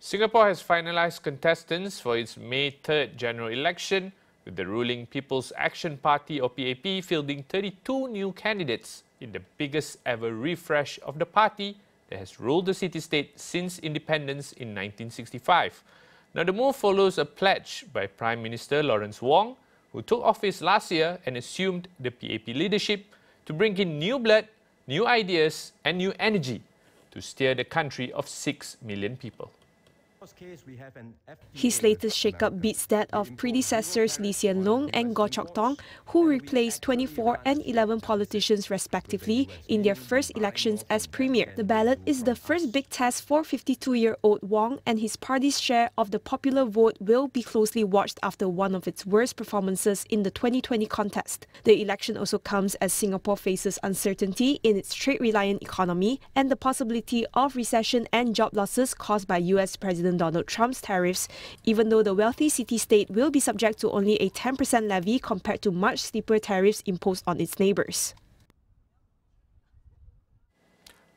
Singapore has finalised contestants for its May 3rd general election, with the ruling People's Action Party or PAP fielding 32 new candidates in the biggest ever refresh of the party that has ruled the city-state since independence in 1965. Now, the move follows a pledge by Prime Minister Lawrence Wong, who took office last year and assumed the PAP leadership to bring in new blood, new ideas and new energy to steer the country of 6 million people. His latest shake-up beats that of predecessors Lee Hsien Loong and Goh Chok Tong, who replaced 24 and 11 politicians respectively in their first elections as premier. The ballot is the first big test for 52-year-old Wong, and his party's share of the popular vote will be closely watched after one of its worst performances in the 2020 contest. The election also comes as Singapore faces uncertainty in its trade-reliant economy and the possibility of recession and job losses caused by US President Donald Trump's tariffs, even though the wealthy city-state will be subject to only a 10% levy compared to much steeper tariffs imposed on its neighbours.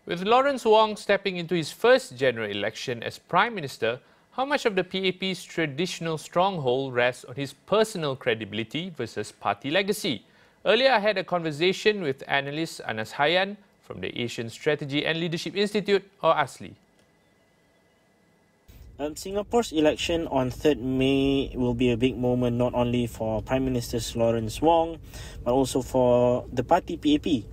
With Lawrence Wong stepping into his first general election as Prime Minister, how much of the PAP's traditional stronghold rests on his personal credibility versus party legacy? Earlier, I had a conversation with Analyst Hayyan from the Asian Strategy and Leadership Institute, or ASLI. Singapore's election on 3rd May will be a big moment not only for Prime Minister Lawrence Wong, but also for the party PAP.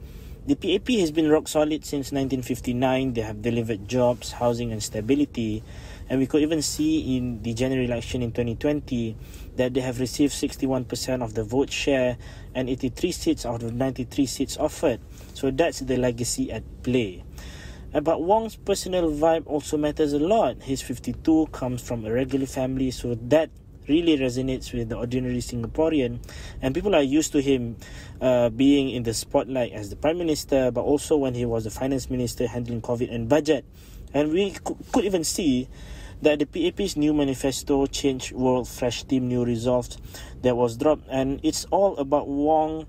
The PAP has been rock solid since 1959. They have delivered jobs, housing and stability. And we could even see in the general election in 2020 that they have received 61% of the vote share and 83 seats out of 93 seats offered. So that's the legacy at play. But Wong's personal vibe also matters a lot. He's 52, comes from a regular family, so that really resonates with the ordinary Singaporean. And people are used to him being in the spotlight as the Prime Minister, but also when he was the Finance Minister handling COVID and budget. And we could even see that the PAP's new manifesto, Change World, Fresh Team, New Resolved, that was dropped. And it's all about Wong,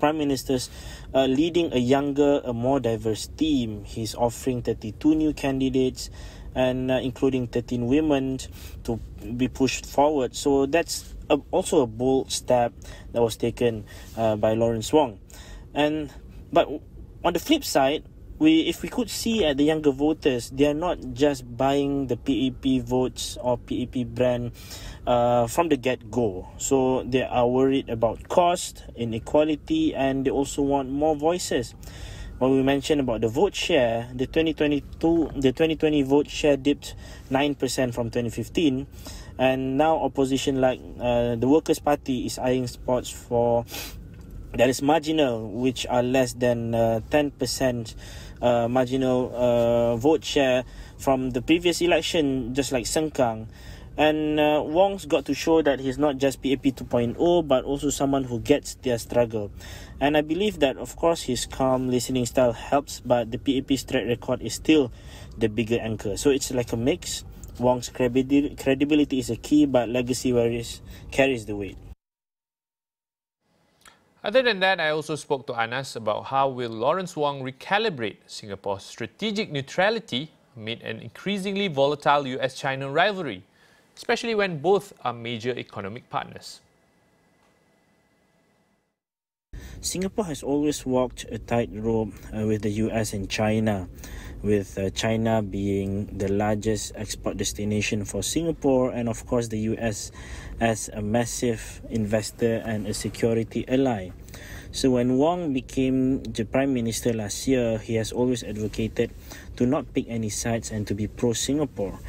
Prime Minister's leading a younger, a more diverse team. He's offering 32 new candidates and including 13 women to be pushed forward. So that's also a bold step that was taken by Lawrence Wong. But on the flip side, if we could see at the younger voters, they are not just buying the PAP votes or PAP brand from the get-go. So they are worried about cost, inequality, and they also want more voices. When we mentioned about the vote share, the 2020 vote share dipped 9% from 2015, and now opposition like the Workers' Party is eyeing spots for that is marginal, which are less than 10% marginal vote share from the previous election, just like Sengkang. And Wong's got to show that he's not just PAP 2.0, but also someone who gets their struggle. And I believe that, of course, his calm listening style helps, but the PAP's track record is still the bigger anchor. So it's like a mix. Wong's credibility is a key, but legacy carries the weight. Other than that, I also spoke to Anas about how will Lawrence Wong recalibrate Singapore's strategic neutrality amid an increasingly volatile US-China rivalry, especially when both are major economic partners. Singapore has always walked a tightrope with the US and China, with China being the largest export destination for Singapore, and of course the US as a massive investor and a security ally. So when Wong became the Prime Minister last year, he has always advocated to not pick any sides and to be pro-Singapore.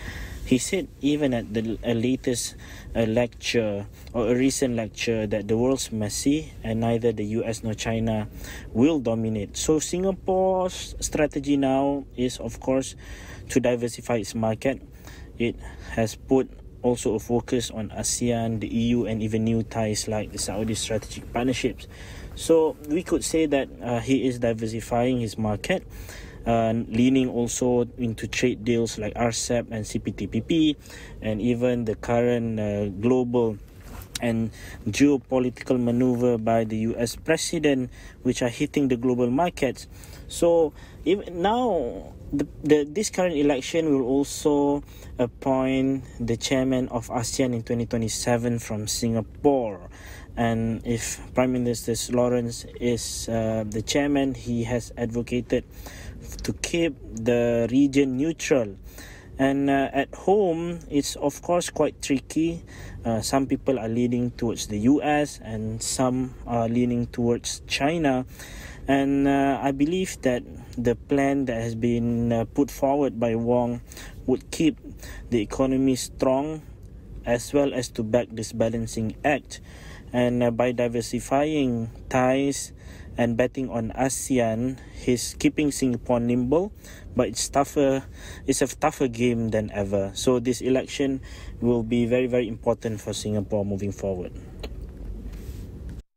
He said even at a latest lecture or a recent lecture that the world's messy and neither the US nor China will dominate. So Singapore's strategy now is, of course, to diversify its market. It has put also a focus on ASEAN, the EU, and even new ties like the Saudi strategic partnerships. So we could say that he is diversifying his market, leaning also into trade deals like RCEP and CPTPP, and even the current global and geopolitical maneuver by the US president, which are hitting the global markets. So even now, this current election will also appoint the chairman of ASEAN in 2027 from Singapore. And if Prime Minister Lawrence is the chairman, he has advocated to keep the region neutral. And at home, it's of course quite tricky. Some people are leaning towards the US and some are leaning towards China. And I believe that the plan that has been put forward by Wong would keep the economy strong, as well as to back this balancing act. And by diversifying ties and betting on ASEAN, he's keeping Singapore nimble, but it's a tougher game than ever. So this election will be very, very important for Singapore moving forward.